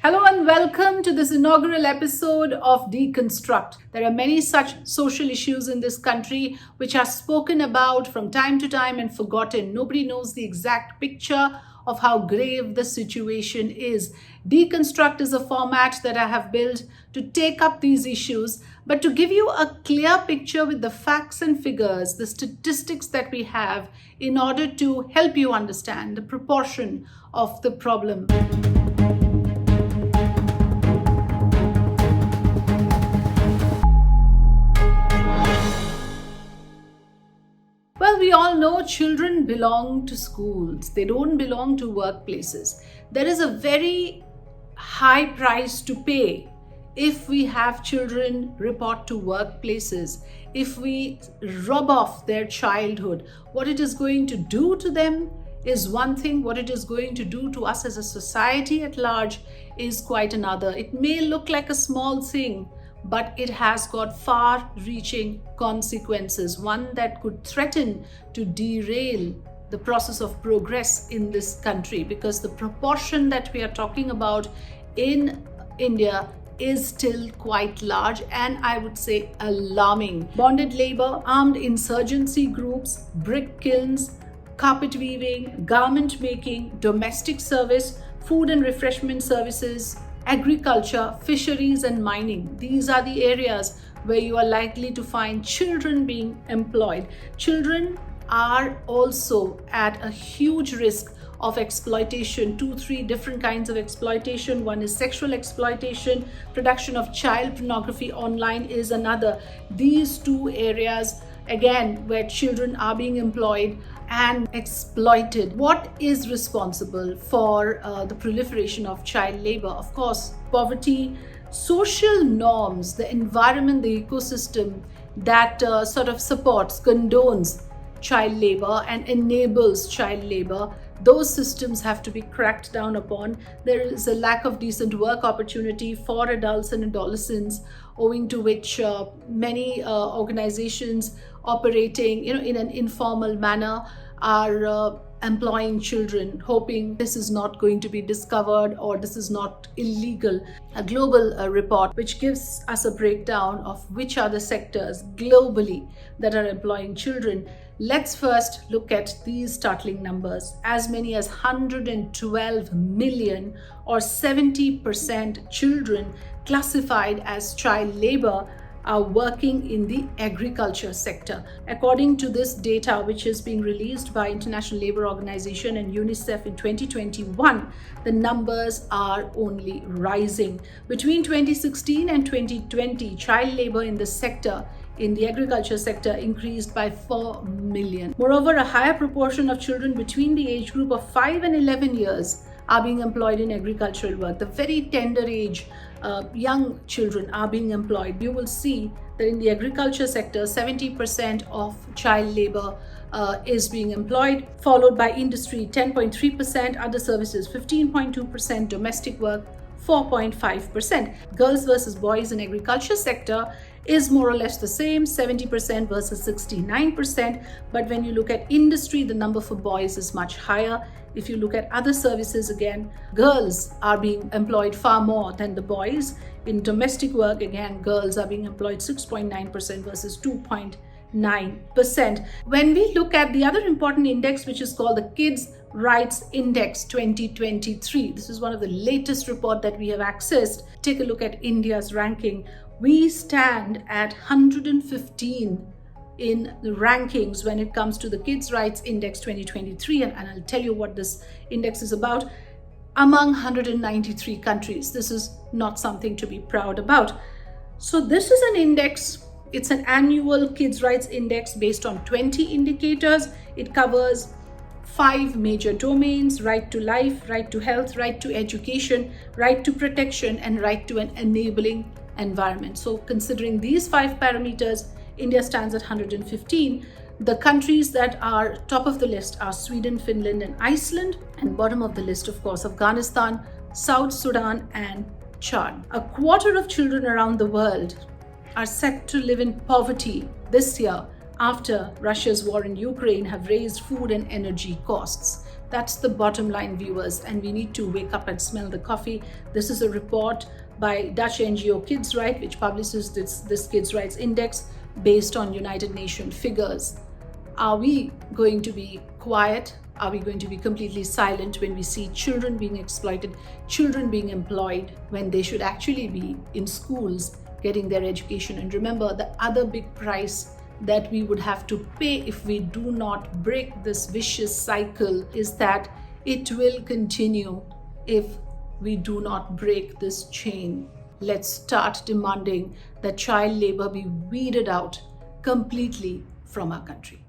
Hello and welcome to this inaugural episode of Deconstruct. There are many such social issues in this country which are spoken about from time to time and forgotten. Nobody knows the exact picture of how grave the situation is. Deconstruct is a format that I have built to take up these issues, but to give you a clear picture with the facts and figures, the statistics that we have, in order to help you understand the proportion of the problem. Well, we all know children belong to schools. They don't belong to workplaces. There is a very high price to pay if we have children report to workplaces, if we rob off their childhood. What it is going to do to them is one thing. What it is going to do to us as a society at large is quite another. It may look like a small thing, but it has got far-reaching consequences, one that could threaten to derail the process of progress in this country, because the proportion that we are talking about in India is still quite large and I would say alarming. Bonded labor, armed insurgency groups, brick kilns, carpet weaving, garment making, domestic service, food and refreshment services, agriculture, fisheries and mining. These are the areas where you are likely to find children being employed. Children are also at a huge risk of exploitation. 2-3 different kinds of exploitation. One is sexual exploitation. Production of child pornography online is another. These two areas, again, where children are being employed and exploited. What is responsible for the proliferation of child labor? Of course, poverty, social norms, the environment, the ecosystem that sort of supports, condones child labor and enables child labor. Those systems have to be cracked down upon. There is a lack of decent work opportunity for adults and adolescents, owing to which many organizations operating in an informal manner are employing children, hoping this is not going to be discovered or this is not illegal. A global report which gives us a breakdown of which are the sectors globally that are employing children. Let's first look at these startling numbers. As many as 112 million or 70% children classified as child labor are working in the agriculture sector. According to this data, which is being released by International Labour Organization and UNICEF in 2021, the numbers are only rising. Between 2016 and 2020, child labor in the sector, in the agriculture sector, increased by 4 million. Moreover, a higher proportion of children between the age group of 5 and 11 years are being employed in agricultural work. The very tender age, young children are being employed. You will see that in the agriculture sector, 70% of child labor is being employed, followed by industry 10.3%, other services 15.2%, domestic work 4.5%. Girls versus boys in agriculture sector is more or less the same, 70% versus 69%. But when you look at industry, the number for boys is much higher. If you look at other services, again, girls are being employed far more than the boys. In domestic work, again, girls are being employed 6.9% versus 2.9%. When we look at the other important index, which is called the Kids Rights Index 2023, this is one of the latest report that we have accessed. Take a look at India's ranking. We stand at 115 in the rankings when it comes to the Kids Rights Index 2023, and I'll tell you what this index is about. Among 193 countries, this is not something to be proud about. So this is an index. It's an annual Kids Rights Index based on 20 indicators. It covers 5 major domains: right to life, right to health, right to education, right to protection, and right to an enabling environment. So considering these 5 parameters, India stands at 115. The countries that are top of the list are Sweden, Finland, and Iceland. And bottom of the list, of course, Afghanistan, South Sudan, and Chad. A quarter of children around the world are set to live in poverty this year after Russia's war in Ukraine have raised food and energy costs. That's the bottom line, viewers, and we need to wake up and smell the coffee. This is a report by Dutch NGO Kids Right, which publishes this Kids Rights Index based on United Nations figures. Are we going to be quiet? Are we going to be completely silent when we see children being exploited, children being employed, when they should actually be in schools getting their education? And remember, the other big price that we would have to pay if we do not break this vicious cycle is that it will continue if we do not break this chain. Let's start demanding that child labor be weeded out completely from our country.